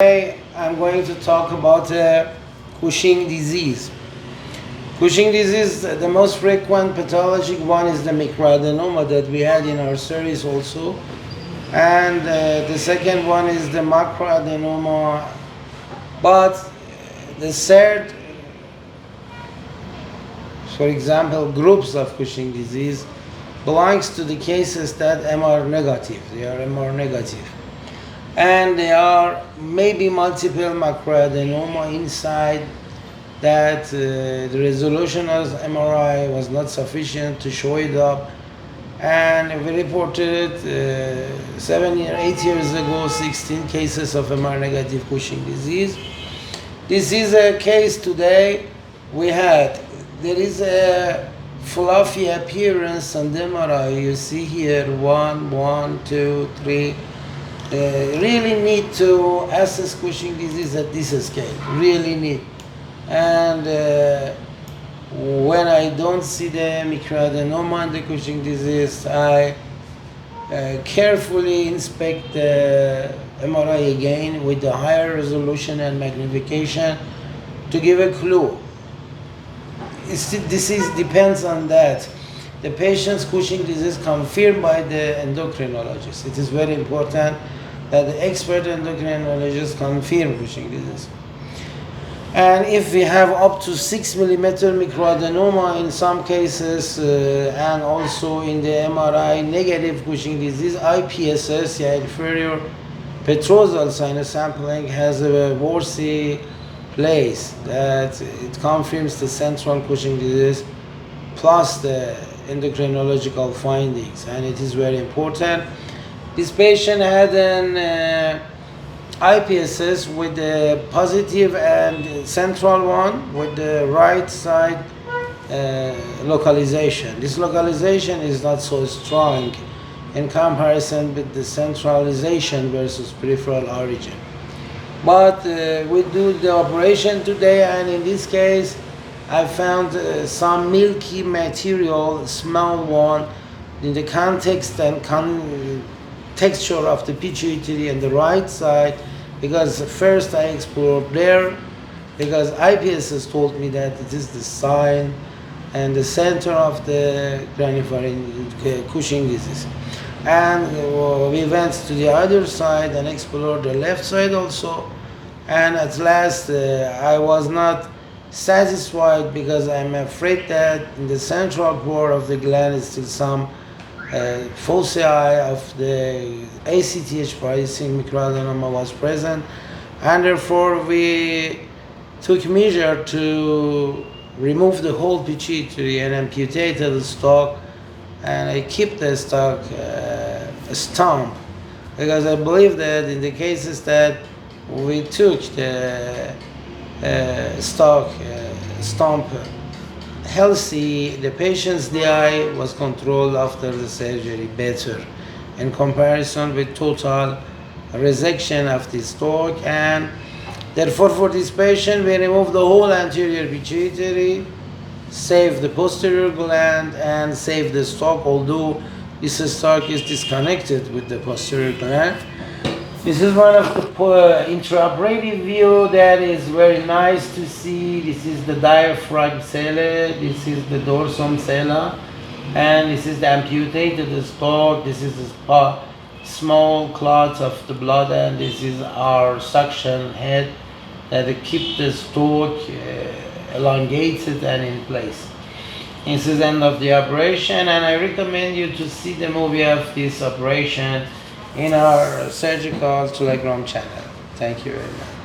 Today I'm going to talk about Cushing disease. Cushing disease, the most frequent pathologic one is the microadenoma that we had in our series also. And the second one is the macroadenoma. But the third, for example, groups of Cushing disease belongs to the cases that MR negative. They are MR negative. And there are maybe multiple macroadenoma inside that the resolution of MRI was not sufficient to show it up. And we reported 8 years ago, 16 cases of MR negative Cushing disease. This is a case today we had. There is a fluffy appearance on the MRI. You see here, 1, 2, 3. Really need to assess Cushing disease at this scale, really need. And when I don't see the microadenoma and the Cushing disease, I carefully inspect the MRI again with the higher resolution and magnification to give a clue. This depends on that. The patient's Cushing disease confirmed by the endocrinologist. It is very important that the expert endocrinologist confirm Cushing disease. And if we have up to 6 millimeter microadenoma in some cases, and also in the MRI negative Cushing disease, IPSS, inferior petrosal sinus sampling, has a worthy place that it confirms the central Cushing disease plus the endocrinological findings, and it is very important. This patient had an IPSS with the positive and central one with the right side localization. This localization is not so strong in comparison with the centralization versus peripheral origin. But we do the operation today, and in this case I found some milky material, small one, in the context and texture of the pituitary on the right side, because first I explored there, because IPSS told me that it is the sign and the center of the granulocyte Cushing disease. And we went to the other side and explored the left side also, and at last I was not satisfied, because I'm afraid that in the central part of the gland is still some foci of the ACTH producing microadenoma was present, and therefore we took measure to remove the whole pituitary and amputated the stalk, and I keep the stalk stump, because I believe that in the cases that we took the stump healthy, the patient's DI was controlled after the surgery better in comparison with total resection of the stalk. And therefore for this patient we removed the whole anterior pituitary, save the posterior gland, and save the stalk, although this stalk is disconnected with the posterior gland. This is one of the intraoperative view that is very nice to see. This is the diaphragm cella, this is the dorsum cella, and this is the amputated stalk. This is the small clots of the blood, and this is our suction head that keep the stalk elongated and in place. This is the end of the operation, and I recommend you to see the movie of this operation in our surgical Telegram channel. Thank you very much.